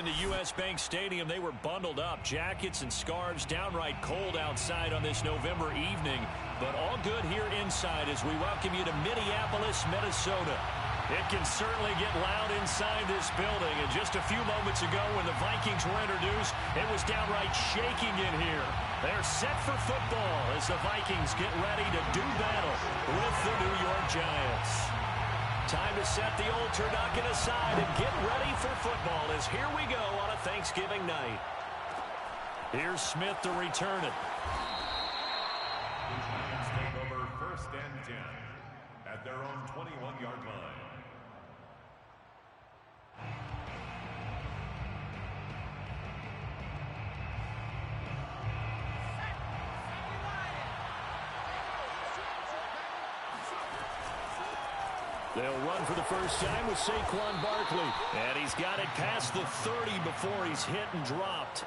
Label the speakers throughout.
Speaker 1: into US Bank Stadium, they were bundled up. Jackets and scarves, downright cold outside on this November evening. But all good here inside as we welcome you to Minneapolis, Minnesota. It can certainly get loud inside this building. And just a few moments ago when the Vikings were introduced, it was downright shaking in here. They're set for football as the Vikings get ready to do battle with the New York Giants. Time to set the old turducken aside and get ready for football as here we go on a Thanksgiving night. Here's Smith to return it.
Speaker 2: The Giants take over 1st and 10 at their own 21-yard line.
Speaker 1: They'll run for the first time with Saquon Barkley. And he's got it past the 30 before he's hit and dropped.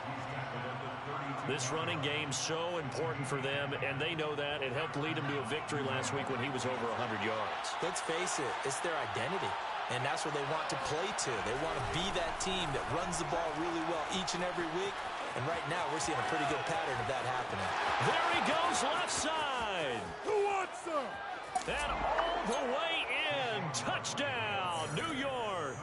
Speaker 1: This running game so important for them, and they know that. It helped lead him to a victory last week when he was over 100 yards.
Speaker 3: Let's face it, it's their identity. And that's what they want to play to. They want to be that team that runs the ball really well each and every week. And right now, we're seeing a pretty good pattern of that happening.
Speaker 1: There he goes, left side.
Speaker 4: Who wants some?
Speaker 1: And all the way in. Touchdown, New York.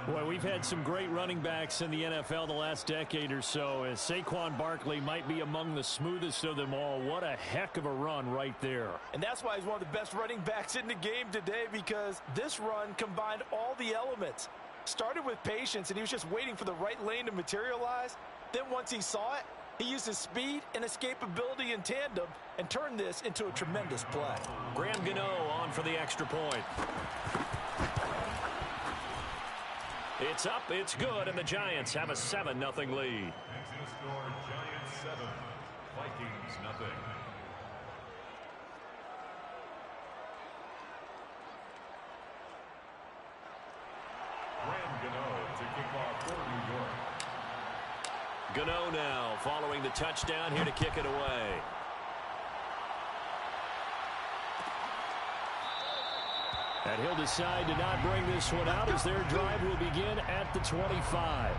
Speaker 1: Boy, we've had some great running backs in the NFL the last decade or so, as Saquon Barkley might be among the smoothest of them all. What a heck of a run right there.
Speaker 5: And that's why he's one of the best running backs in the game today, because this run combined all the elements. Started with patience, and he was just waiting for the right lane to materialize. Then once he saw it, he used his speed and escapability in tandem and turned this into a tremendous play.
Speaker 1: Graham Gano on for the extra point. It's up, it's good, and the Giants have a 7-0 lead.
Speaker 2: Next to score, Giants 7, Vikings nothing. Graham Gano to kick off for New York.
Speaker 1: Gano now following the touchdown here to kick it away. And he'll decide to not bring this one out as their drive will begin at the 25.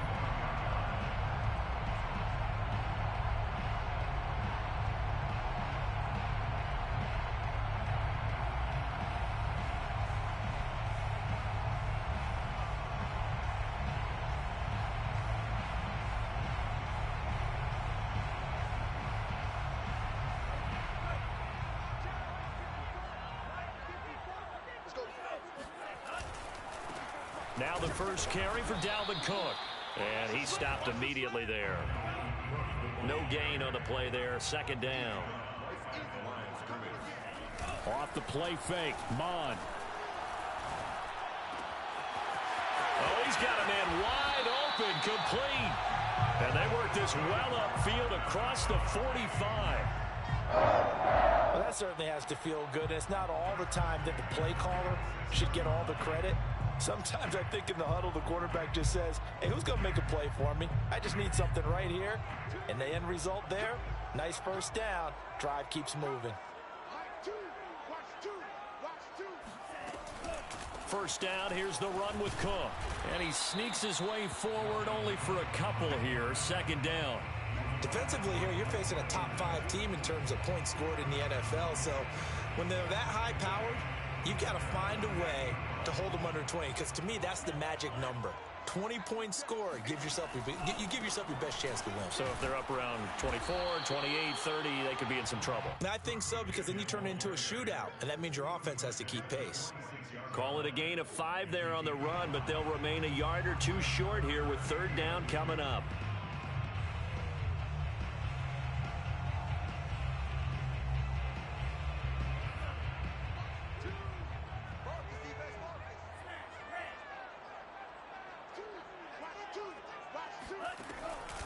Speaker 1: Now the first carry for Dalvin Cook. And he stopped immediately there. No gain on the play there. 2nd down. Off the play fake. Mon. Oh, he's got a man wide open. Complete. And they work this well upfield across the 45.
Speaker 5: Well, that certainly has to feel good. It's not all the time that the play caller should get all the credit. Sometimes I think in the huddle, the quarterback just says, hey, who's going to make a play for me? I just need something right here. And the end result there, nice first down. Drive keeps moving.
Speaker 1: First down, here's the run with Cook. And he sneaks his way forward only for a couple here. 2nd down.
Speaker 3: Defensively here, you're facing a top 5 team in terms of points scored in the NFL. So when they're that high-powered, you've got to find a way to hold them under 20, because to me, that's the magic number. 20 points scored, you give yourself your best chance to win.
Speaker 1: So if they're up around 24, 28, 30, they could be in some trouble.
Speaker 3: And I think so, because then you turn it into a shootout, and that means your offense has to keep pace.
Speaker 1: Call it a gain of 5 there on the run, but they'll remain a yard or two short here with 3rd down coming up.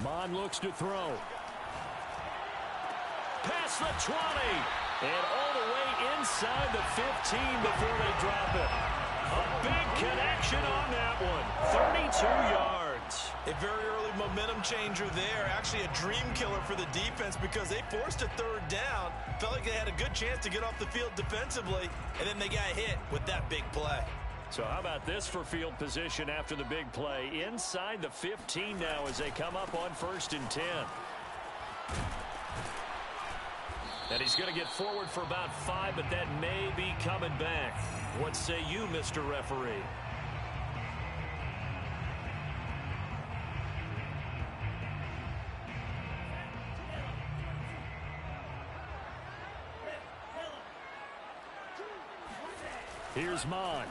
Speaker 1: Mon looks to throw. Past the 20. And all the way inside the 15 before they drop it. A big connection on that one. 32 yards.
Speaker 5: A very early momentum changer there. Actually a dream killer for the defense, because they forced a 3rd down. Felt like they had a good chance to get off the field defensively, and then they got hit with that big play.
Speaker 1: So how about this for field position after the big play? Inside the 15 now as they come up on 1st and 10. And he's going to get forward for about 5, but that may be coming back. What say you, Mr. Referee? Here's Mond.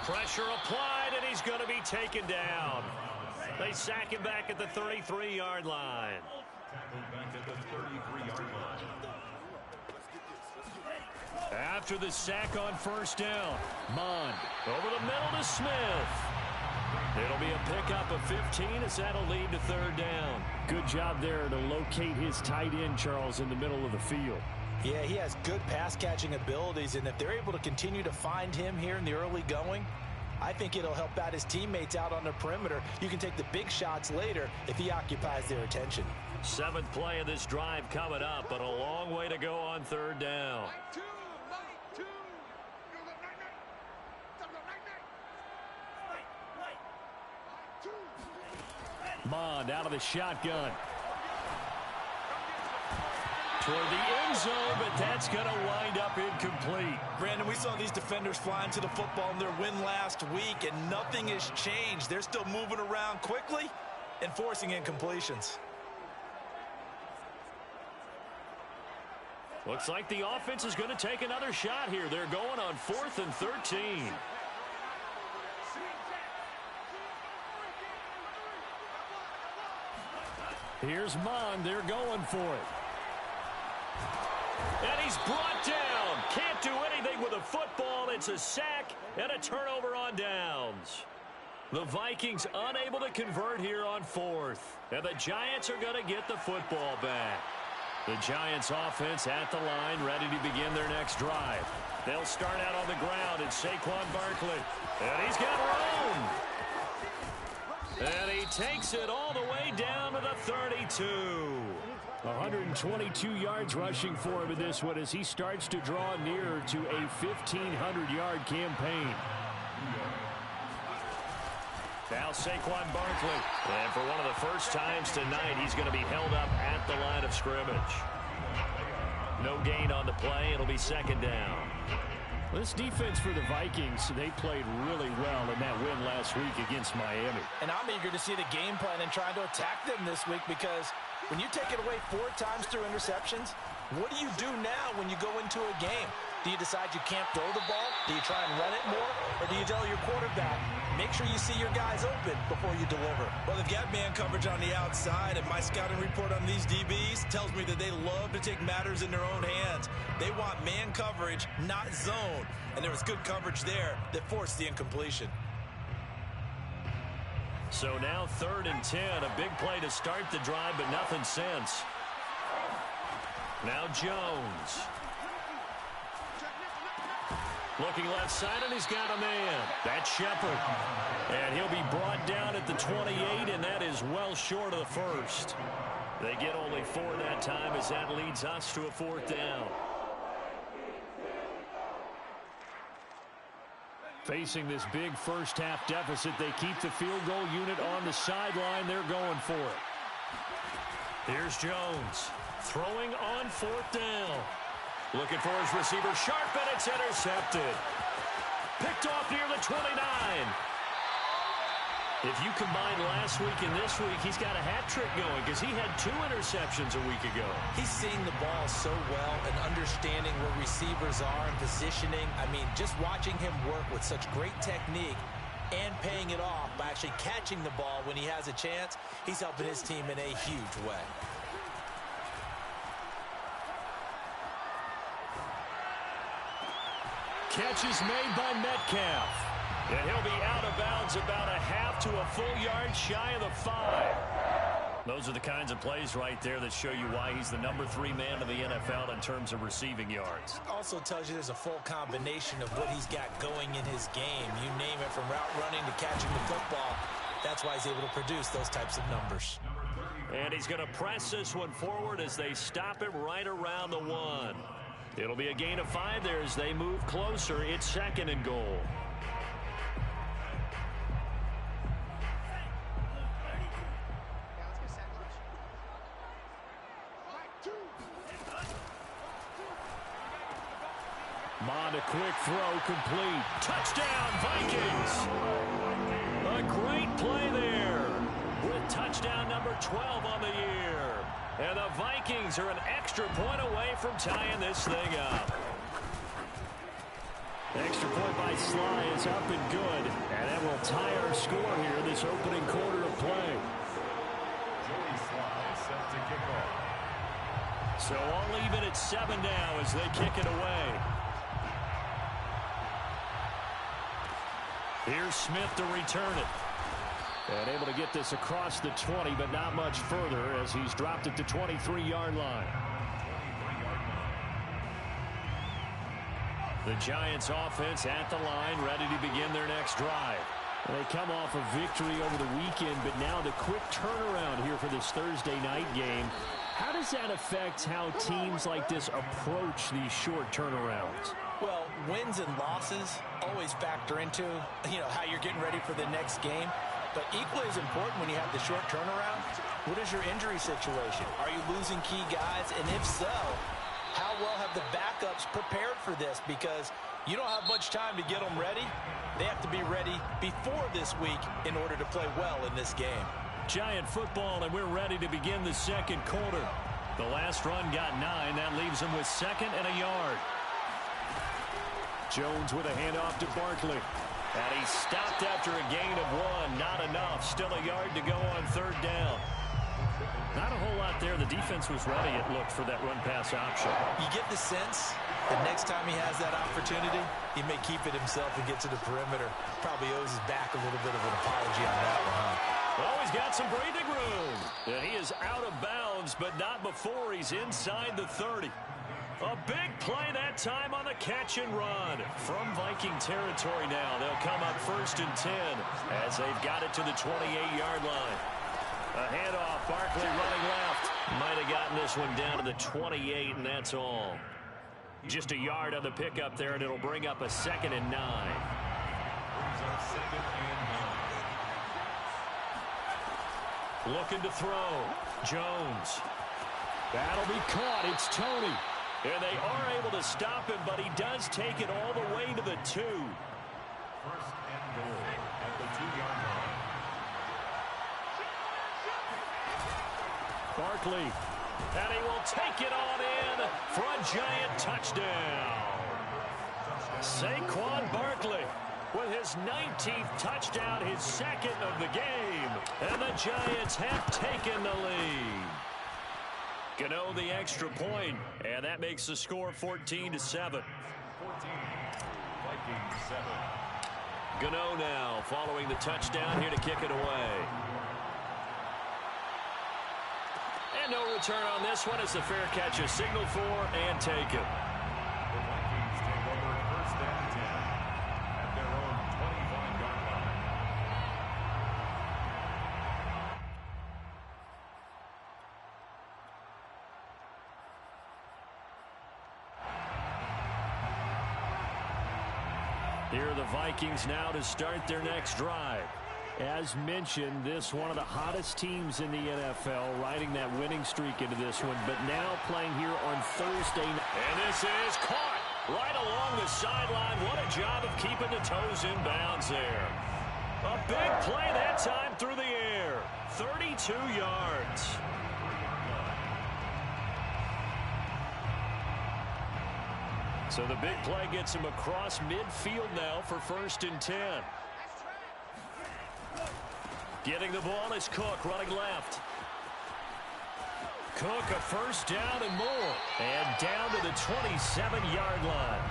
Speaker 1: Pressure applied, and he's going to be taken down. They sack him back at the 33-yard line.
Speaker 2: Tackled back at the 33-yard line.
Speaker 1: After the sack on 1st down, Mond over the middle to Smith. It'll be a pickup of 15 as that'll lead to 3rd down.
Speaker 4: Good job there to locate his tight end, Charles, in the middle of the field.
Speaker 5: Yeah, he has good pass-catching abilities, and if they're able to continue to find him here in the early going, I think it'll help out his teammates out on the perimeter. You can take the big shots later if he occupies their attention.
Speaker 1: 7th play of this drive coming up, but a long way to go on 3rd down. Mond out of the shotgun. Toward the end zone, but that's going to wind up incomplete.
Speaker 3: Brandon, we saw these defenders flying to the football in their win last week, and nothing has changed. They're still moving around quickly and forcing incompletions.
Speaker 1: Looks like the offense is going to take another shot here. They're going on 4th and 13. Here's Mond. They're going for it. And he's brought down. Can't do anything with a football. It's a sack and a turnover on downs. The Vikings unable to convert here on 4th. And the Giants are going to get the football back. The Giants offense at the line, ready to begin their next drive. They'll start out on the ground. It's Saquon Barkley. And he's got room. And he takes it all the way down to the 32.
Speaker 4: 122 yards rushing for him in this one as he starts to draw nearer to a 1,500-yard campaign.
Speaker 1: Now Saquon Barkley. And for one of the first times tonight, he's going to be held up at the line of scrimmage. No gain on the play. It'll be 2nd down.
Speaker 4: This defense for the Vikings, they played really well in that win last week against Miami.
Speaker 5: And I'm eager to see the game plan and trying to attack them this week, because when you take it away 4 times through interceptions, what do you do now when you go into a game? Do you decide you can't throw the ball? Do you try and run it more? Or do you tell your quarterback, make sure you see your guys open before you deliver?
Speaker 3: Well, they've got man coverage on the outside, and my scouting report on these DBs tells me that they love to take matters in their own hands. They want man coverage, not zone. And there was good coverage there that forced the incompletion.
Speaker 1: So now 3rd and 10, a big play to start the drive, but nothing since. Now Jones. Looking left side, and he's got a man. That's Shepard. And he'll be brought down at the 28, and that is well short of the first. They get only 4 that time as that leads us to a 4th down.
Speaker 4: Facing this big first-half deficit, they keep the field goal unit on the sideline. They're going for it.
Speaker 1: Here's Jones throwing on 4th down. Looking for his receiver, sharp, and it's intercepted. Picked off near the 29. If you combine last week and this week, he's got a hat trick going because he had 2 interceptions a week ago.
Speaker 3: He's seeing the ball so well and understanding where receivers are and positioning. I mean, just watching him work with such great technique and paying it off by actually catching the ball when he has a chance, he's helping his team in a huge way.
Speaker 1: Catch is made by Metcalf. And he'll be out of bounds about a half to a full yard shy of the 5. Those are the kinds of plays right there that show you why he's the number 3 man in the NFL in terms of receiving yards.
Speaker 3: Also tells you there's a full combination of what he's got going in his game. You name it, from route running to catching the football. That's why he's able to produce those types of numbers.
Speaker 1: And he's going to press this one forward as they stop him right around the 1. It'll be a gain of 5 there as they move closer. It's 2nd and goal.
Speaker 4: Mond, a quick throw, complete.
Speaker 1: Touchdown, Vikings! A great play there with touchdown number 12 on the year. And the Vikings are an extra point away from tying this thing up.
Speaker 4: Extra point by Sly is up and good. And that will tie our score here in this opening quarter of play.
Speaker 2: Joey Sly set to kick off.
Speaker 1: So all even at 7 now as they kick it away. Here's Smith to return it.
Speaker 4: And able to get this across the 20, but not much further as he's dropped it to 23-yard line.
Speaker 1: The Giants offense at the line, ready to begin their next drive.
Speaker 4: They come off a victory over the weekend, but now the quick turnaround here for this Thursday night game. How does that affect how teams like this approach these short turnarounds?
Speaker 3: Well, wins and losses always factor into, how you're getting ready for the next game. But equally as important when you have the short turnaround, what is your injury situation? Are you losing key guys? And if so, how well have the backups prepared for this? Because you don't have much time to get them ready. They have to be ready before this week in order to play well in this game.
Speaker 1: Giant football, and we're ready to begin the second quarter. The last run got 9. That leaves them with 2nd and a yard.
Speaker 4: Jones with a handoff to Barkley.
Speaker 1: And he stopped after a gain of 1. Not enough. Still a yard to go on 3rd down. Not a whole lot there. The defense was ready, it looked, for that run-pass option.
Speaker 3: You get the sense that next time he has that opportunity, he may keep it himself and get to the perimeter. Probably owes his back a little bit of an apology on that one, huh?
Speaker 1: Well, he's got some breathing room. And he is out of bounds, but not before he's inside the 30. A big play that time on the catch and run. From Viking territory now, they'll come up 1st and 10 as they've got it to the 28-yard line. A handoff, Barkley running left. Might have gotten this one down to the 28, and that's all. Just a yard on the pickup there, and it'll bring up a 2nd and 9.
Speaker 2: Brings up 2nd and 9.
Speaker 1: Looking to throw. Jones.
Speaker 4: That'll be caught. It's Tony.
Speaker 1: And they are able to stop him, but he does take it all the way to the 2.
Speaker 2: 1st and goal at the 2-yard line.
Speaker 1: Barkley. And he will take it on in for a Giant touchdown. Saquon Barkley with his 19th touchdown, his 2nd of the game. And the Giants have taken the lead. Gano the extra point, and that makes the score 14-7.
Speaker 2: 14. Vikings 7.
Speaker 1: Gano now following the touchdown here to kick it away. And no return on this one as the fair catch is signaled for and taken.
Speaker 2: The Vikings take over 1st and 10 at their own 25-yard line.
Speaker 1: Here are the Vikings now to start their next drive.
Speaker 4: As mentioned, this one of the hottest teams in the NFL, riding that winning streak into this one, but now playing here on Thursday.
Speaker 1: And this is caught right along the sideline. What a job of keeping the toes in bounds there. A big play that time through the air. 32 yards. So the big play gets him across midfield now for 1st and 10. Getting the ball is Cook running left. Cook a 1st down and more. And down to the 27-yard line.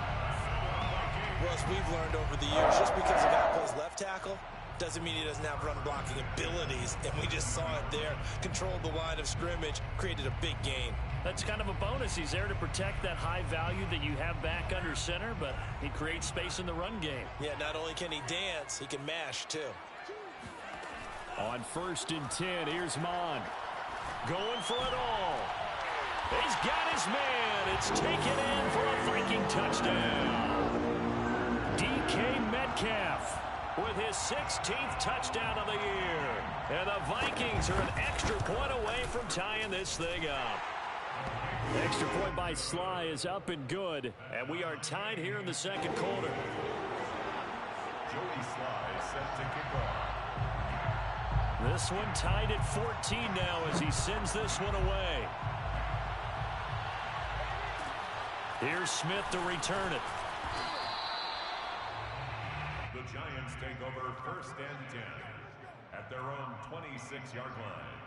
Speaker 3: Well, as we've learned over the years, just because a guy plays left tackle doesn't mean he doesn't have run blocking abilities. And we just saw it there. Controlled the line of scrimmage, created a big gain.
Speaker 1: That's kind of a bonus. He's there to protect that high value that you have back under center, but he creates space in the run game.
Speaker 3: Yeah, not only can he dance, he can mash too.
Speaker 4: On 1st and 10, here's Mond.
Speaker 1: Going for it all. He's got his man. It's taken in for a Viking touchdown. DK Metcalf with his 16th touchdown of the year. And the Vikings are an extra point away from tying this thing up.
Speaker 4: The extra point by Sly is up and good.
Speaker 1: And we are tied here in the second quarter.
Speaker 2: Joey Sly set to kick off.
Speaker 1: This one tied at 14 now as he sends this one away. Here's Smith to return it.
Speaker 2: The Giants take over 1st and 10 at their own 26-yard line.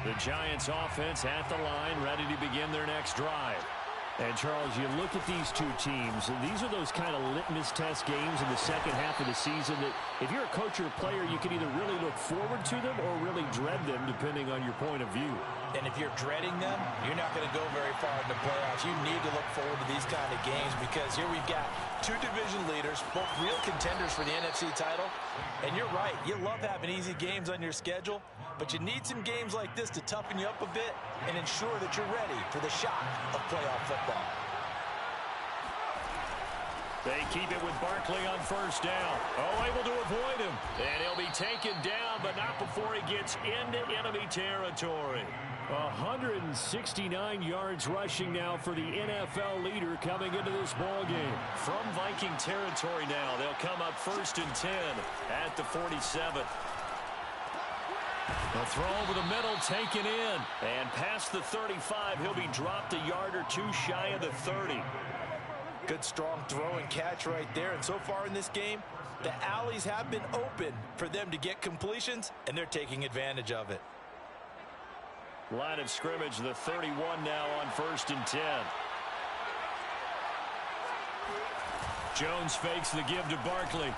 Speaker 1: The Giants offense at the line, ready to begin their next drive.
Speaker 4: And, Charles, you look at these two teams, and these are those kind of litmus test games in the second half of the season that if you're a coach or a player, you can either really look forward to them or really dread them, depending on your point of view.
Speaker 3: And if you're dreading them, you're not going to go very far in the playoffs. You need to look forward to these kind of games because here we've got two division leaders, both real contenders for the NFC title. And you're right, you love having easy games on your schedule, but you need some games like this to toughen you up a bit and ensure that you're ready for the shock of playoff football.
Speaker 1: They keep it with Barkley on 1st down. Oh, able to avoid him. And he'll be taken down, but not before he gets into enemy territory.
Speaker 4: 169 yards rushing now for the NFL leader coming into this ball game.
Speaker 1: From Viking territory now, they'll come up 1st and 10 at the 47. The throw over the middle taken in. And past the 35, he'll be dropped a yard or two shy of the 30.
Speaker 3: Good strong throw and catch right there. And so far in this game, the alleys have been open for them to get completions, and they're taking advantage of it.
Speaker 1: Line of scrimmage, the 31 now on 1st and 10. Jones fakes the give to Barkley.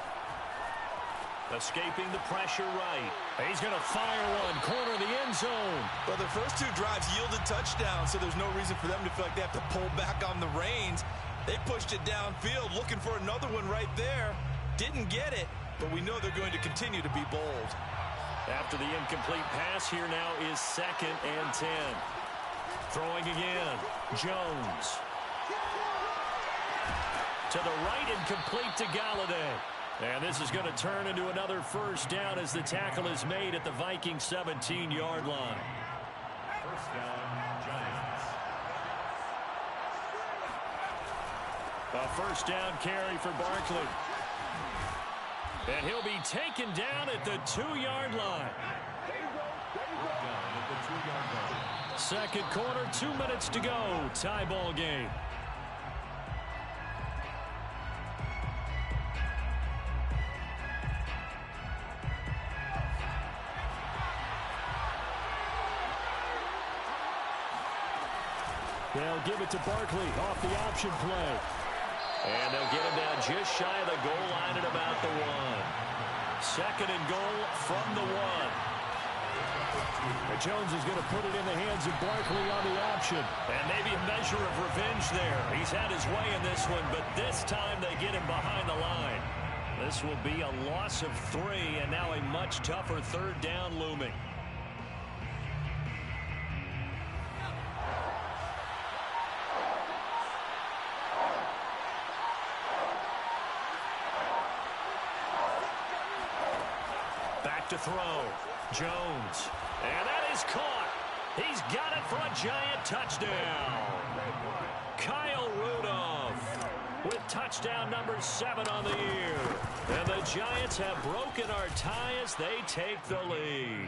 Speaker 1: Escaping the pressure right. He's going to fire one. Corner of the end zone.
Speaker 3: Well, the first two drives yielded touchdowns, so there's no reason for them to feel like they have to pull back on the reins. They pushed it downfield, looking for another one right there. Didn't get it, but we know they're going to continue to be bold.
Speaker 1: After the incomplete pass, here now is 2nd and 10. Throwing again. Jones. To the right and complete to Galladay. And this is going to turn into another 1st down as the tackle is made at the Viking 17-yard line.
Speaker 2: 1st down, Giants.
Speaker 1: A 1st down carry for Barkley. And he'll be taken down at the 2-yard line.
Speaker 2: Down at the 2-yard line.
Speaker 1: Second quarter, 2 minutes to go. Tie ball game.
Speaker 4: They'll give it to Barkley off the option play.
Speaker 1: And they'll get him down just shy of the goal line at about the 1. 2nd and goal from the 1.
Speaker 4: And Jones is going to put it in the hands of Barkley on the option.
Speaker 1: And maybe a measure of revenge there. He's had his way in this one, but this time they get him behind the line. This will be a loss of 3, and now a much tougher 3rd down looming. To throw. Jones. And that is caught. He's got it for a giant touchdown. Kyle Rudolph with touchdown number 7 on the year. And the Giants have broken our tie as they take the lead.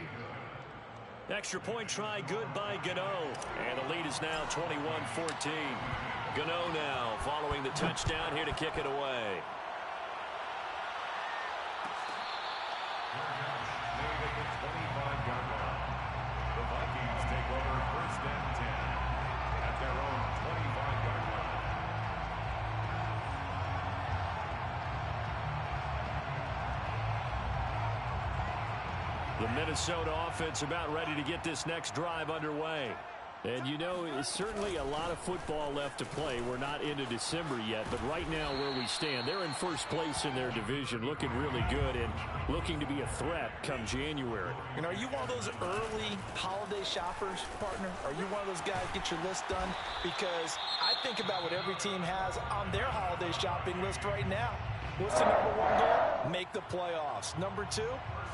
Speaker 1: Extra point try good by Gano. And the lead is now 21-14. Gano now following the touchdown here to kick it away. The Minnesota offense about ready to get this next drive underway.
Speaker 4: And, you know, it's certainly a lot of football left to play. We're not into December yet, but right now where we stand, they're in first place in their division, looking really good and looking to be a threat come January.
Speaker 5: And are you one of those early holiday shoppers, partner? Are you one of those guys get your list done? Because I think about what every team has on their holiday shopping list right now. What's the number one goal? Make the playoffs. Number two,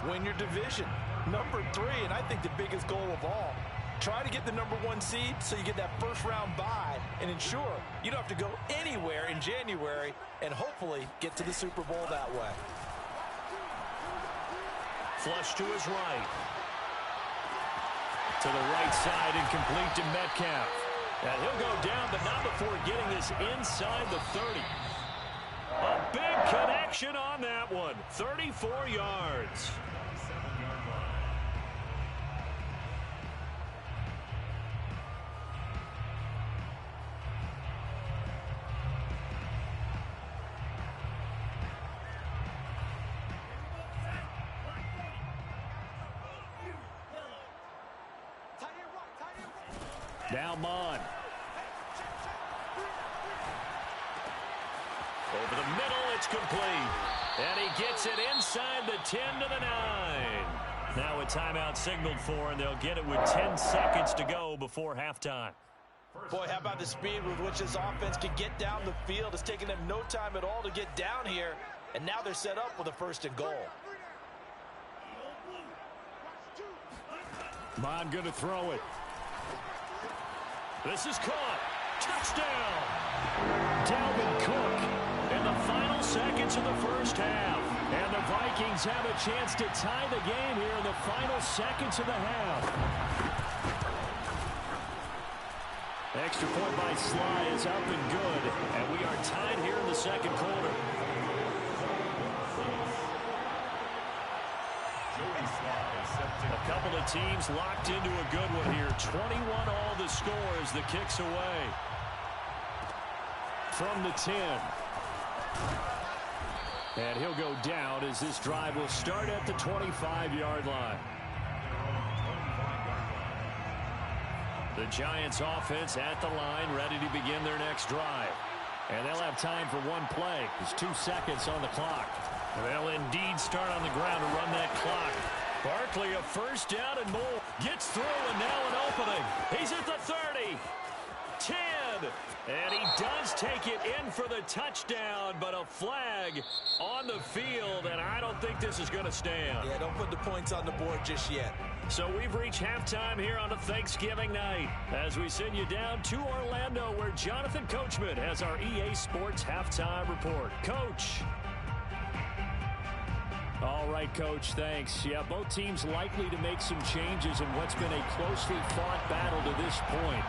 Speaker 5: win your division. Number three, and I think the biggest goal of all, try to get the number one seed so you get that first round bye and ensure you don't have to go anywhere in January and hopefully get to the Super Bowl that way.
Speaker 1: Flush to his right. To the right side and complete to Metcalf. And he'll go down, but not before getting this inside the 30. A big connection on that one. 34 yards.
Speaker 4: Now Mond.
Speaker 1: Over the middle, it's complete. And he gets it inside the 10 to the 9. Now a timeout signaled for, and they'll get it with 10 seconds to go before halftime.
Speaker 5: Boy, how about the speed with which this offense can get down the field? It's taken them no time at all to get down here, and now they're set up with a first and goal.
Speaker 4: Mond going to throw it.
Speaker 1: This is caught. Touchdown.
Speaker 4: Dalvin Cook.
Speaker 1: In the final seconds of the first half.
Speaker 4: And the Vikings have a chance to tie the game here in the final seconds of the half. Extra point by Sly is up and good.
Speaker 1: And we are tied here in the second quarter. A couple of teams locked into a good one here. 21 all the score as the kicks away.
Speaker 4: From the 10. And he'll go down as this drive will start at the 25-yard line.
Speaker 1: The Giants offense at the line, ready to begin their next drive.
Speaker 4: And they'll have time for one play. There's 2 seconds on the clock.
Speaker 1: They'll indeed start on the ground to run that clock. Barkley, a first down and more. Gets through, and now an opening. He's at the 30. 10. And he does take it in for the touchdown, but a flag on the field, and I don't think this is going to stand.
Speaker 5: Yeah, don't put the points on the board just yet.
Speaker 1: So we've reached halftime here on a Thanksgiving night as we send you down to Orlando, where Jonathan Coachman has our EA Sports halftime report. Coach.
Speaker 4: All right, Coach, thanks. Yeah, both teams likely to make some changes in what's been a closely fought battle to this point.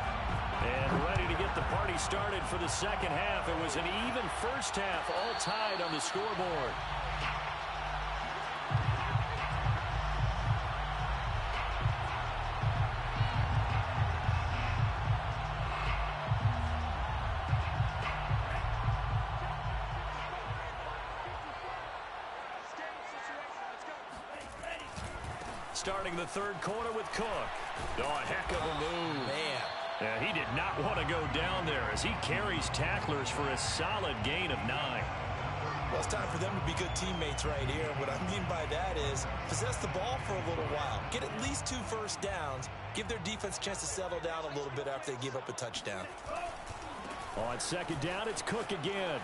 Speaker 1: And ready to get the party started for the second half. It was an even first half, all tied on the scoreboard. Starting the third quarter with Cook. Oh, a heck of a move.
Speaker 5: Man.
Speaker 1: Yeah, he did not want to go down there as he carries tacklers for a solid gain of 9.
Speaker 3: Well, it's time for them to be good teammates right here. What I mean by that is possess the ball for a little while. Get at least 2 first downs. Give their defense a chance to settle down a little bit after they give up a touchdown.
Speaker 4: On second down, it's Cook again.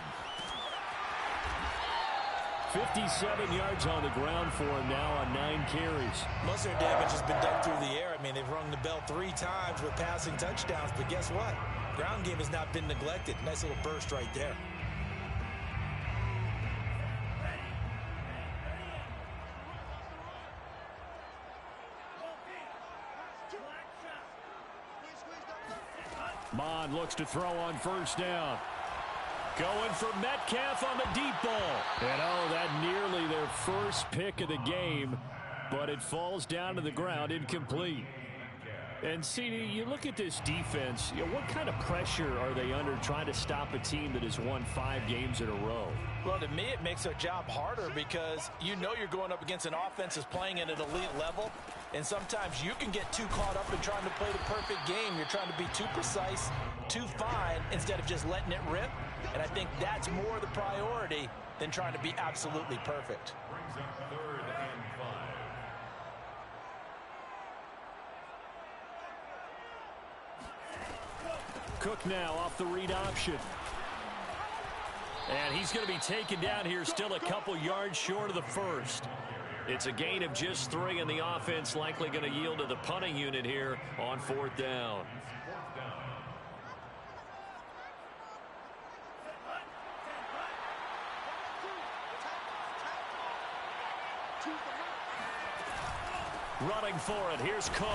Speaker 4: 57 yards on the ground for him now on 9 carries.
Speaker 3: Most of their damage has been done through the air. I mean, they've rung the bell 3 times with passing touchdowns, but guess what? Ground game has not been neglected. Nice little burst right there.
Speaker 4: Mond looks to throw on first down. Going for Metcalf on the deep ball. And oh, that nearly their first pick of the game, but it falls down to the ground incomplete. And, CD, you look at this defense, what kind of pressure are they under trying to stop a team that has won 5 games in a row?
Speaker 5: Well, to me, it makes their job harder because you know you're going up against an offense that's playing at an elite level, and sometimes you can get too caught up in trying to play the perfect game. You're trying to be too precise, too fine, instead of just letting it rip, and I think that's more the priority than trying to be absolutely perfect.
Speaker 2: Brings up 3rd and 5.
Speaker 4: Cook now off the read option.
Speaker 1: And he's going to be taken down here, still a couple yards short of the first. It's a gain of just 3, and the offense likely going to yield to the punting unit here on 4th down. Running for it, here's Cook.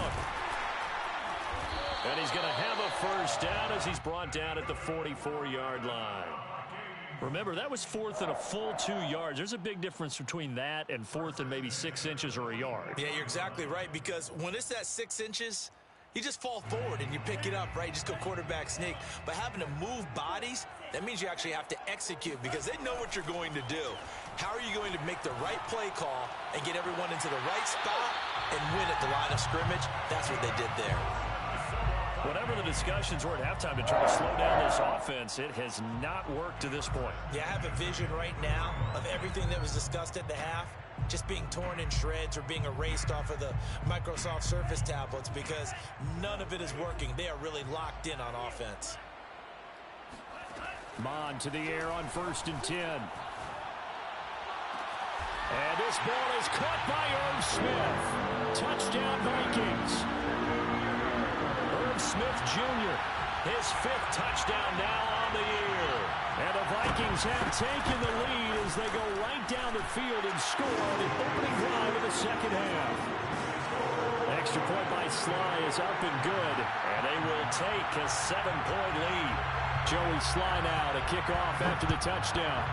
Speaker 1: And he's going to have a first down as he's brought down at the 44-yard line. Remember, that was 4th and a full 2 yards. There's a big difference between that and 4th and maybe 6 inches or a yard.
Speaker 3: Yeah, you're exactly right, because when it's that 6 inches, you just fall forward and you pick it up, right? You just go quarterback sneak. But having to move bodies, that means you actually have to execute because they know what you're going to do. How are you going to make the right play call and get everyone into the right spot and win at the line of scrimmage? That's what they did there.
Speaker 1: Whatever the discussions were at halftime to try to slow down this offense, it has not worked to this point.
Speaker 3: Yeah, I have a vision right now of everything that was discussed at the half just being torn in shreds or being erased off of the Microsoft Surface tablets because none of it is working. They are really locked in on offense.
Speaker 4: Mond to the air on 1st and 10. And this ball is caught by Irv Smith. Touchdown, Vikings. Irv Smith Jr., his 5th touchdown now on the year. And the Vikings have taken the lead as they go right down the field and score on the opening drive of the second half. Extra point by Sly is up and good, and they will take a 7-point lead. Joey Sly now to kick off after the touchdown.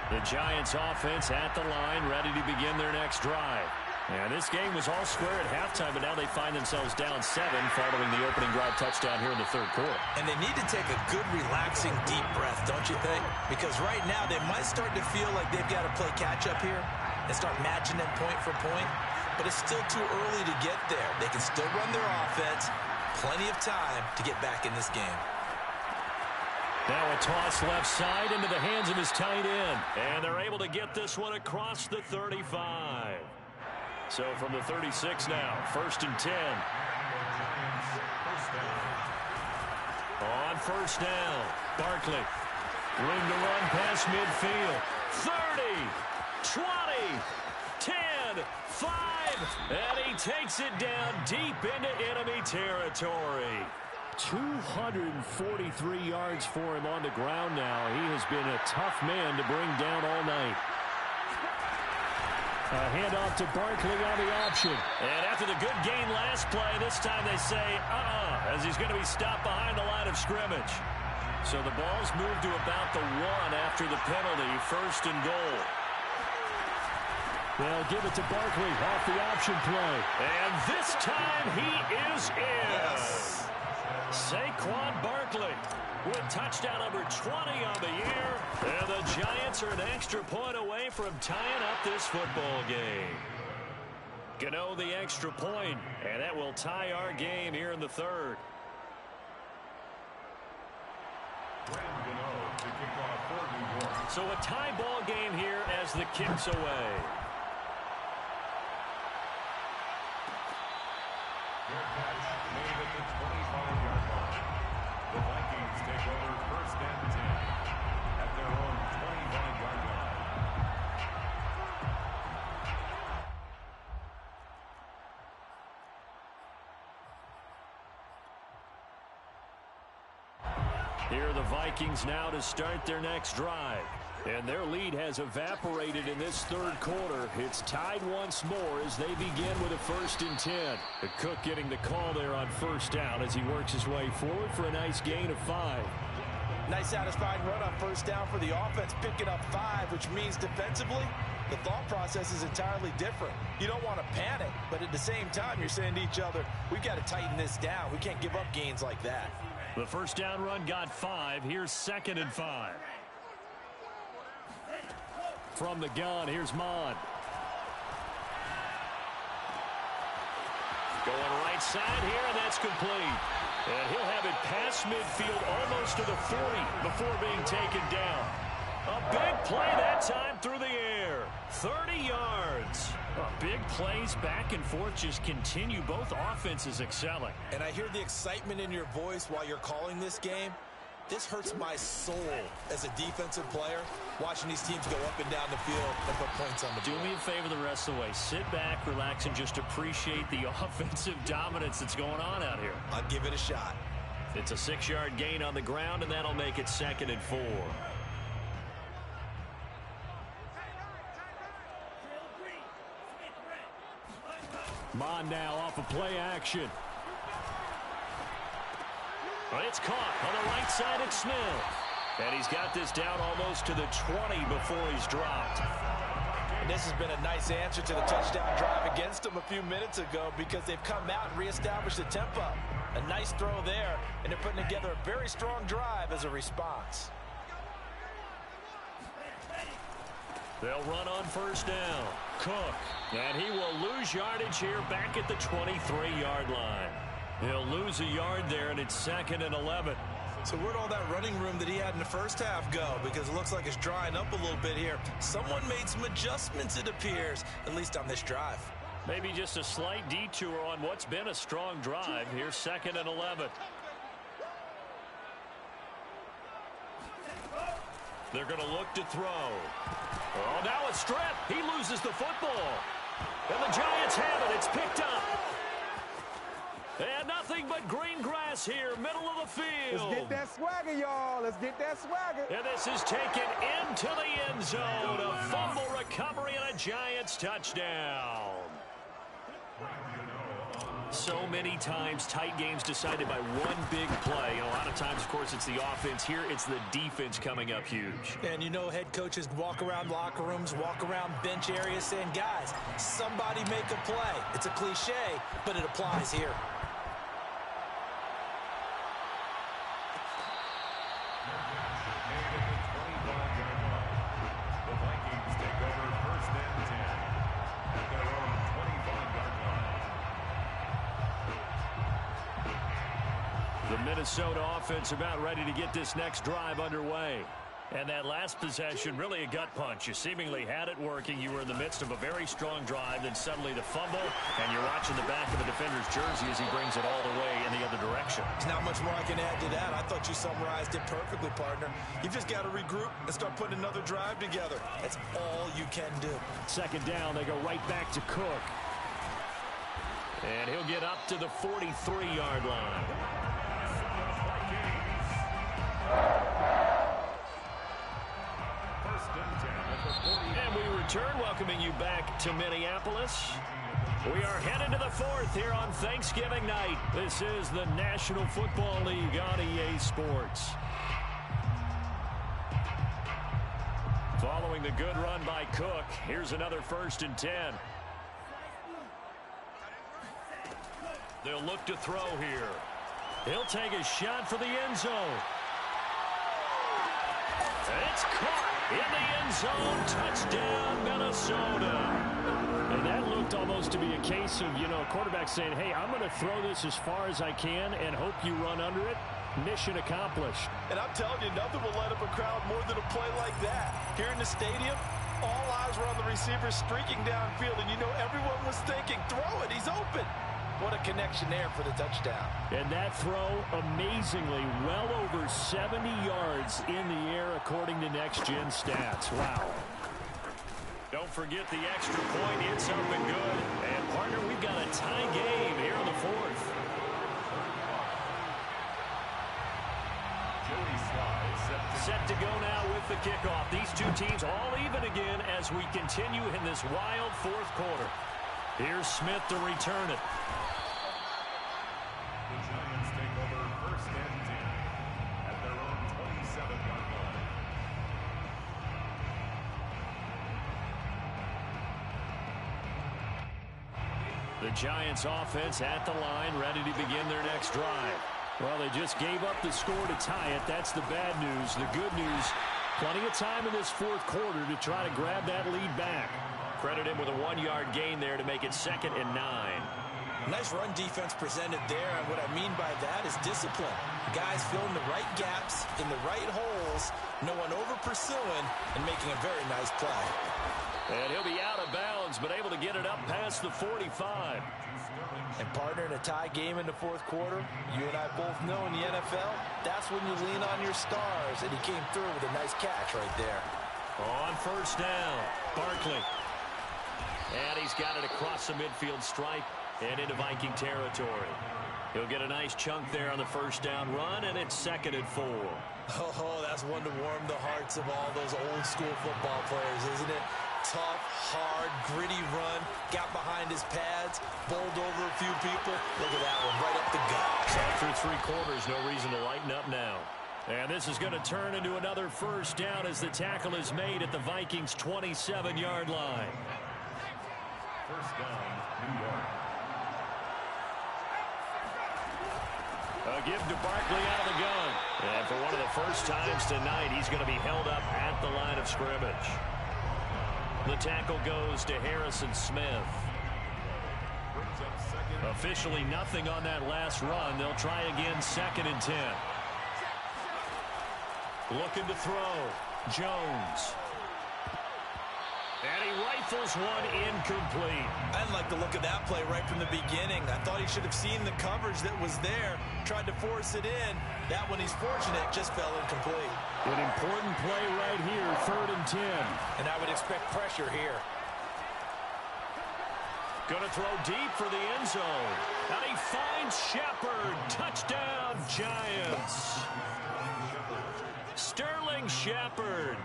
Speaker 4: The Giants offense at the line, ready to begin their next drive. And this game was all square at halftime, but now they find themselves down 7 following the opening drive touchdown here in the 3rd quarter.
Speaker 3: And they need to take a good, relaxing, deep breath, don't you think? Because right now they might start to feel like they've got to play catch-up here and start matching them point for point. But it's still too early to get there. They can still run their offense. Plenty of time to get back in this game.
Speaker 1: Now a toss left side into the hands of his tight end. And they're able to get this one across the 35. So from the 36 now, 1st and 10. On 1st down, Barkley. Room to run past midfield. 30, 20, 10, 5. And he takes it down deep into enemy territory.
Speaker 4: 243 yards for him on the ground now. He has been a tough man to bring down all night. A handoff to Barkley on the option.
Speaker 1: And after the good gain last play, this time they say, as he's going to be stopped behind the line of scrimmage. So the ball's moved to about the 1 after the penalty, 1st and goal.
Speaker 4: They'll give it to Barkley off the option play.
Speaker 1: And this time he is in. Yes. Saquon Barkley with touchdown number 20 on the year. And the Giants are an extra point away from tying up this football game. Gano the extra point, and that will tie our game here in the 3rd. So a tie ball game here as the kick's away.
Speaker 2: The Vikings take over 1st and 10 at their own 25-yard line.
Speaker 1: Here are the Vikings now to start their next drive.
Speaker 4: And their lead has evaporated in this third quarter. It's tied once more as they begin with a 1st and 10. Cook getting the call there on first down as he works his way forward for a nice gain of 5.
Speaker 5: Nice satisfying run on first down for the offense, picking up 5, which means defensively, the thought process is entirely different. You don't want to panic, but at the same time, you're saying to each other, we've got to tighten this down. We can't give up gains like that.
Speaker 4: The first down run got 5. Here's 2nd and 5. From the gun, here's Mond. Going right side here, and that's complete. And he'll have it past midfield almost to the 40 before being taken down. A big play that time through the air. 30 yards. Big plays back and forth just continue. Both offenses excelling.
Speaker 3: And I hear the excitement in your voice while you're calling this game. This hurts my soul as a defensive player, watching these teams go up and down the field and put points on the board.
Speaker 4: Do me a favor the rest of the way. Sit back, relax, and just appreciate the offensive dominance that's going on out here.
Speaker 3: I'll give it a shot.
Speaker 4: It's a 6-yard gain on the ground, and that'll make it 2nd and 4. Mond now off of play action. But it's caught on the right side at Smith. And he's got this down almost to the 20 before he's dropped.
Speaker 5: And this has been a nice answer to the touchdown drive against them a few minutes ago because they've come out and reestablished the tempo. A nice throw there, and they're putting together a very strong drive as a response.
Speaker 4: They'll run on first down. Cook. And he will lose yardage here back at the 23-yard line. He'll lose a yard there, and it's 2nd and 11.
Speaker 3: So where'd all that running room that he had in the first half go? Because it looks like it's drying up a little bit here. Someone made some adjustments, it appears, at least on this drive.
Speaker 4: Maybe just a slight detour on what's been a strong drive. Here's 2nd and 11. They're going to look to throw. Oh, now a strip. He loses the football. And the Giants have it. It's picked up. And nothing but green grass here, middle of the field.
Speaker 6: Let's get that swagger, y'all. Let's get that swagger.
Speaker 4: And this is taken into the end zone. A fumble recovery and a Giants touchdown. So many times tight games decided by one big play. And a lot of times, of course, it's the offense. Here, it's the defense coming up huge.
Speaker 3: And you know head coaches walk around locker rooms, walk around bench areas saying, guys, somebody make a play. It's a cliche, but it applies here.
Speaker 4: Minnesota offense about ready to get this next drive underway. And that last possession, really a gut punch. You seemingly had it working. You were in the midst of a very strong drive, then suddenly the fumble, and you're watching the back of the defender's jersey as he brings it all the way in the other direction.
Speaker 3: There's not much more I can add to that. I thought you summarized it perfectly, partner. You've just got to regroup and start putting another drive together. That's all you can do.
Speaker 4: 2nd down, they go right back to Cook. And he'll get up to the 43-yard line. And we return, welcoming you back to Minneapolis. We are headed to the 4th here on Thanksgiving night. This is the National Football League on EA Sports. Following the good run by Cook, here's another 1st and 10. They'll look to throw here. He'll take a shot for the end zone. It's caught in the end zone. Touchdown, Minnesota. And that looked almost to be a case of, a quarterback saying, hey, I'm going to throw this as far as I can and hope you run under it. Mission accomplished.
Speaker 5: And I'm telling you, nothing will light up a crowd more than a play like that. Here in the stadium, all eyes were on the receiver streaking downfield, and everyone was thinking, throw it, he's open. What a connection there for the touchdown.
Speaker 4: And that throw, amazingly, well over 70 yards in the air, according to Next Gen Stats. Wow. Don't forget the extra point. It's up and good. And, partner, we've got a tie game here in the 4th.
Speaker 2: Joey Slides
Speaker 1: Set to go now with the kickoff. These two teams all even again as we continue in this wild fourth quarter. Here's Smith to return it.
Speaker 2: The Giants take over first and 10 at their own 27-yard line.
Speaker 1: The Giants offense at the line, ready to begin their next drive. Well, they just gave up the score to tie it. That's the bad news. The good news, plenty of time in this fourth quarter to try to grab that lead back. Credit him with a 1-yard gain there to make it 2nd and 9.
Speaker 3: Nice run defense presented there, and what I mean by that is discipline. Guys filling the right gaps in the right holes, no one over-pursuing, and making a very nice play.
Speaker 1: And he'll be out of bounds, but able to get it up past the 45.
Speaker 5: And partner, in a tie game in the fourth quarter, you and I both know in the NFL, that's when you lean on your stars, and he came through with a nice catch right there.
Speaker 1: On first down, Barkley. And he's got it across the midfield stripe and into Viking territory. He'll get a nice chunk there on the first down run, and it's 2nd and 4.
Speaker 3: Oh, that's one to warm the hearts of all those old school football players, isn't it? Tough, hard, gritty run, got behind his pads, bowled over a few people. Look at that one, right up the gut.
Speaker 1: So through 3 quarters, no reason to lighten up now. And this is going to turn into another first down as the tackle is made at the Vikings' 27-yard line.
Speaker 2: First down, New York.
Speaker 1: A give to Barkley out of the gun. And for one of the first times tonight, he's going to be held up at the line of scrimmage. The tackle goes to Harrison Smith.
Speaker 2: Brings up second.
Speaker 1: Officially nothing on that last run. They'll try again 2nd and 10. Looking to throw. Jones. And he rifles one incomplete.
Speaker 3: I didn't like the look of that play right from the beginning. I thought he should have seen the coverage that was there, tried to force it in. That one, he's fortunate, just fell incomplete.
Speaker 4: An important play right here, 3rd and 10.
Speaker 3: And I would expect pressure here.
Speaker 1: Going to throw deep for the end zone. And he finds Shepard. Touchdown, Giants. Sterling Shepard.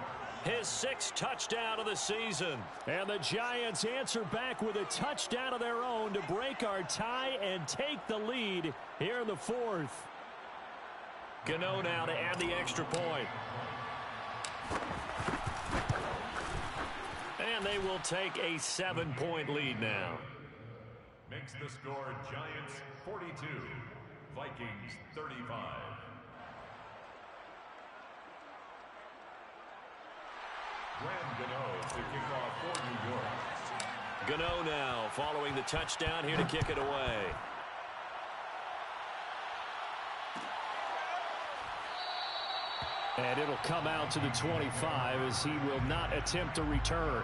Speaker 1: His 6th touchdown of the season.
Speaker 4: And the Giants answer back with a touchdown of their own to break our tie and take the lead here in the 4th.
Speaker 1: Gano now to add the extra point. And they will take a 7-point lead now.
Speaker 2: Makes the score Giants 42, Vikings 35. Graham Gano to kick off for New York.
Speaker 1: Gano now following the touchdown here to kick it away.
Speaker 4: And it'll come out to the 25 as he will not attempt to return.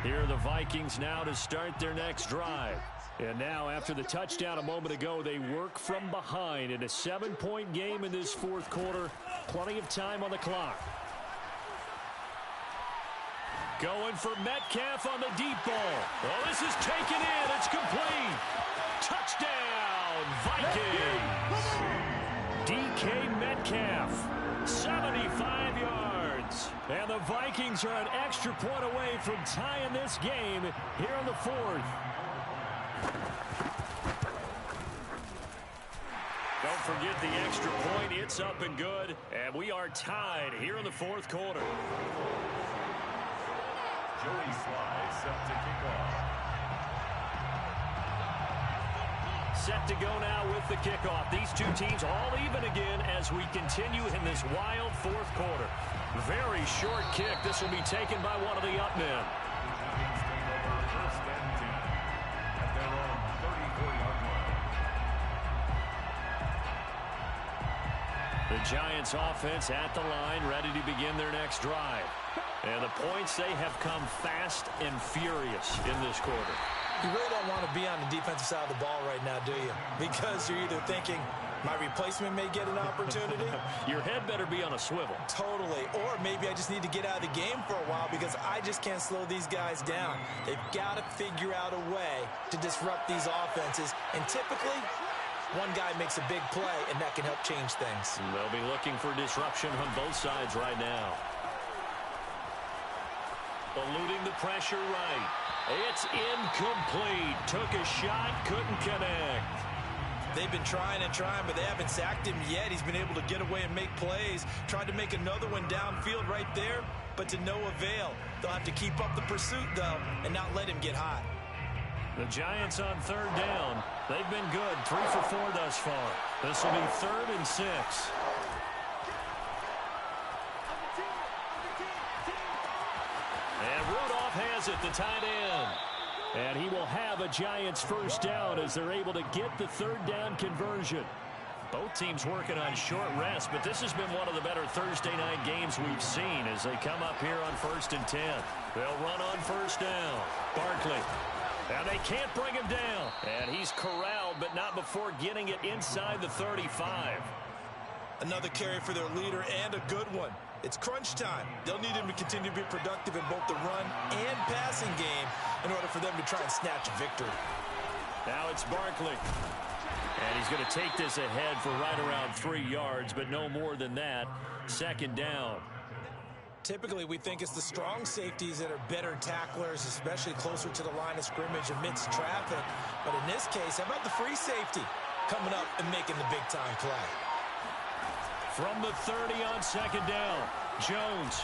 Speaker 1: Here are the Vikings now to start their next drive.
Speaker 4: And now, after the touchdown a moment ago, they work from behind in a 7-point game in this fourth quarter. Plenty of time on the clock.
Speaker 1: Going for Metcalf on the deep ball. Oh, this is taken in. It's complete. Touchdown, Vikings. DK Metcalf, 75 yards. And the Vikings are an extra point away from tying this game here in the 4th. Don't forget the extra point. It's up and good. And we are tied here in the 4th quarter.
Speaker 2: Joey Sly set to kick off.
Speaker 1: Set to go now with the kickoff. These two teams all even again as we continue in this wild 4th quarter. Very short kick. This will be taken by one of the up men.
Speaker 2: Giants take over first and 10 at their own 34-yard line.
Speaker 1: The Giants offense at the line, ready to begin their next drive. And the points, they have come fast and furious in this quarter.
Speaker 3: You really don't want to be on the defensive side of the ball right now, do you? Because you're either thinking, my replacement may get an opportunity.
Speaker 4: Your head better be on a swivel.
Speaker 3: Totally. Or maybe I just need to get out of the game for a while because I just can't slow these guys down. They've got to figure out a way to disrupt these offenses. And typically, one guy makes a big play, and that can help change things.
Speaker 4: They'll be looking for disruption on both sides right now. Eluding the pressure right. It's incomplete. Took a shot, couldn't connect.
Speaker 3: They've been trying and trying, but they haven't sacked him yet. He's been able to get away and make plays. Tried to make another one downfield right there, but to no avail. They'll have to keep up the pursuit, though, and not let him get hot.
Speaker 1: The Giants on third down. They've been good. 3 for 4 thus far. This will be 3rd and 6. And Rudolph has it, the tight end.
Speaker 4: And he will have a Giants first down as they're able to get the third down conversion.
Speaker 1: Both teams working on short rest, but this has been one of the better Thursday night games we've seen as they come up here on 1st and 10. They'll run on first down. Barkley. And they can't bring him down. And he's corralled, but not before getting it inside the 35.
Speaker 3: Another carry for their leader and a good one. It's crunch time. They'll need him to continue to be productive in both the run and passing game in order for them to try and snatch victory.
Speaker 1: Now it's Barkley. And he's going to take this ahead for right around 3 yards, but no more than that. 2nd down.
Speaker 3: Typically, we think it's the strong safeties that are better tacklers, especially closer to the line of scrimmage amidst traffic. But in this case, how about the free safety coming up and making the big-time play?
Speaker 1: From the 30 on 2nd down, Jones.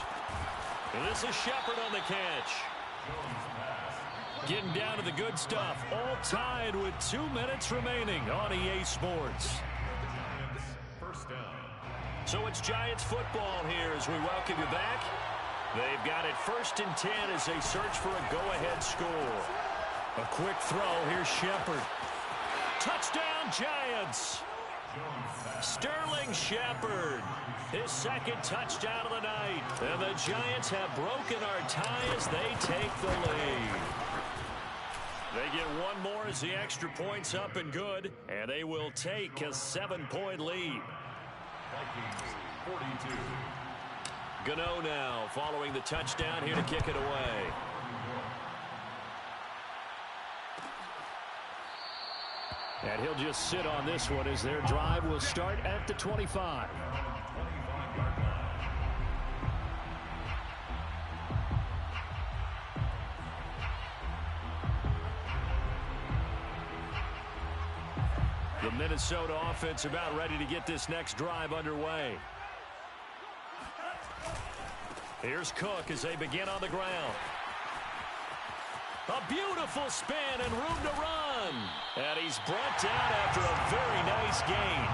Speaker 1: This is Shepard on the catch. Getting down to the good stuff. All tied with 2 minutes remaining on EA Sports.
Speaker 2: First down.
Speaker 1: So it's Giants football here as we welcome you back. They've got it 1st and 10 as they search for a go-ahead score. A quick throw. Here's Shepard. Touchdown, Giants. Sterling Shepard, his 2nd touchdown of the night. And the Giants have broken our tie as they take the lead. They get one more as the extra point's up and good. And they will take a 7-point lead.
Speaker 2: Vikings 42.
Speaker 1: Gano now following the touchdown here to kick it away.
Speaker 4: And he'll just sit on this one as their drive will start at the 25.
Speaker 1: The Minnesota offense about ready to get this next drive underway. Here's Cook as they begin on the ground. A beautiful spin and room to run. And he's brought down after a very nice gain.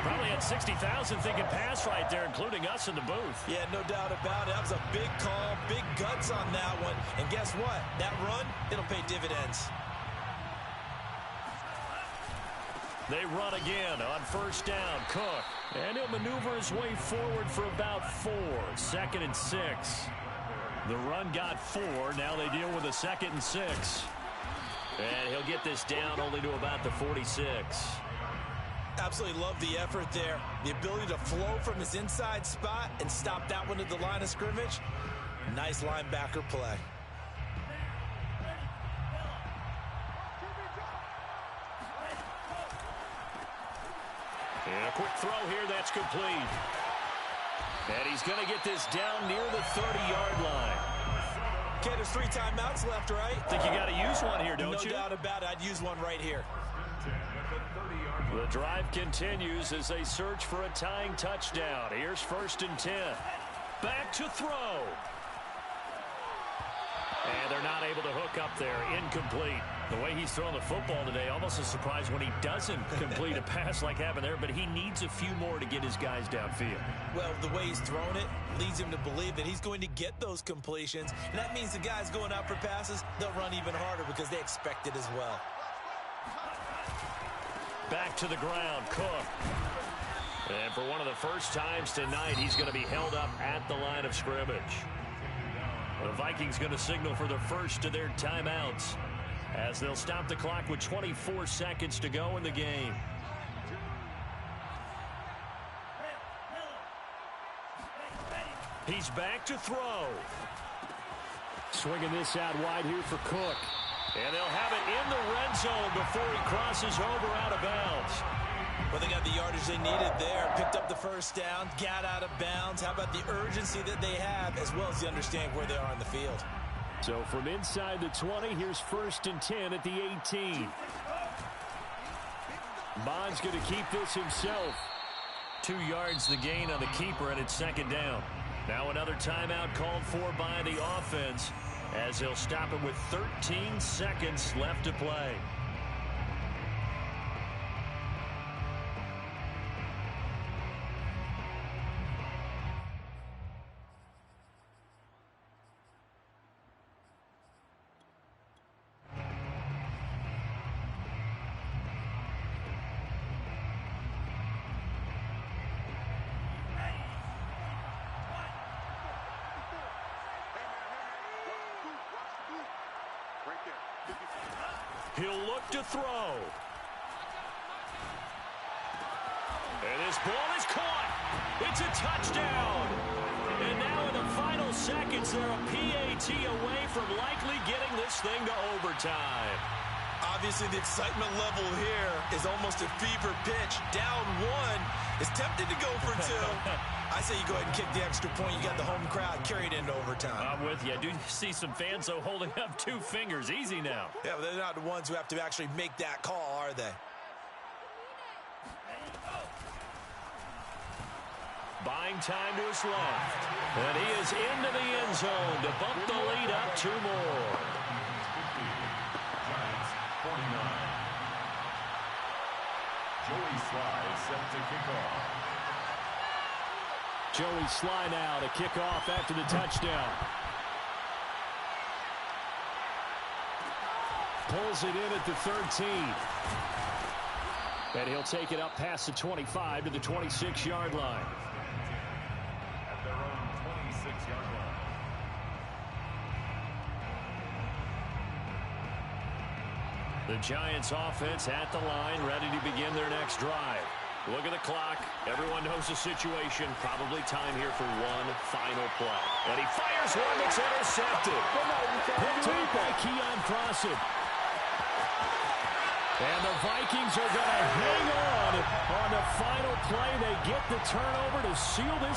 Speaker 1: Probably had 60,000 thinking pass right there, including us in the booth.
Speaker 3: Yeah, no doubt about it. That was a big call, big guts on that one. And guess what? That run, it'll pay dividends.
Speaker 1: They run again on 1st down. Cook. And he'll maneuver his way forward for about 4. 2nd and 6. The run got 4. Now they deal with a 2nd and 6. And he'll get this down only to about the 46.
Speaker 3: Absolutely love the effort there. The ability to flow from his inside spot and stop that one at the line of scrimmage. Nice linebacker play.
Speaker 1: And a quick throw here, that's complete. And he's going to get this down near the 30-yard line.
Speaker 3: Okay, there's 3 timeouts left, right?
Speaker 1: Think you got to use one here, don't you?
Speaker 3: No doubt about it. I'd use one right here.
Speaker 1: The drive continues as they search for a tying touchdown. Here's 1st and 10. Back to throw. And they're not able to hook up there. Incomplete. The way he's throwing the football today, almost a surprise when he doesn't complete a pass like happened there, but he needs a few more to get his guys downfield.
Speaker 3: Well, the way he's thrown it leads him to believe that he's going to get those completions, and that means the guys going out for passes, they'll run even harder because they expect it as well.
Speaker 1: Back to the ground, Cook. And for one of the first times tonight, he's going to be held up at the line of scrimmage. The Vikings going to signal for the first of their timeouts. as they'll stop the clock with 24 seconds to go in the game. He's back to throw.
Speaker 4: Swinging this out wide here for Cook.
Speaker 1: And they'll have it in the red zone before he crosses over out of bounds.
Speaker 3: Well, they got the yardage they needed there. Picked up the first down, got out of bounds. How about the urgency that they have, as well as the understanding where they are on the field?
Speaker 4: So from inside the 20, here's 1st and 10 at the 18. Bond's going to keep this himself.
Speaker 1: 2 yards the gain on the keeper, and it's 2nd down. Now another timeout called for by the offense, as they'll stop it with 13 seconds left to play. He'll look to throw. And this ball is caught. It's a touchdown. And now in the final seconds, they're a PAT away from likely getting this thing to overtime.
Speaker 3: Obviously, the excitement level here is almost a fever pitch. Down 1 is tempted to go for 2. I say you go ahead and kick the extra point. You got the home crowd, carry it into overtime.
Speaker 1: I'm with you. I do see some fans, though, holding up 2 fingers. Easy now.
Speaker 3: Yeah, but they're not the ones who have to actually make that call, are they?
Speaker 1: Buying time to his left. And he is into the end zone to bump the lead up 2 more.
Speaker 2: Giants 49. Joey Sly set to kick off.
Speaker 4: Joey Sly now to kick off after the touchdown. Pulls it in at the 13. And he'll take it up past the 25 to the 26-yard line.
Speaker 2: At their own 26-yard line.
Speaker 1: The Giants offense at the line, ready to begin their next drive. Look at the clock. Everyone knows the situation. Probably time here for one final play. And he fires one that's intercepted.
Speaker 4: Picked up by Keon Crossen. And the Vikings are going to hang on the final play. They get the turnover to seal this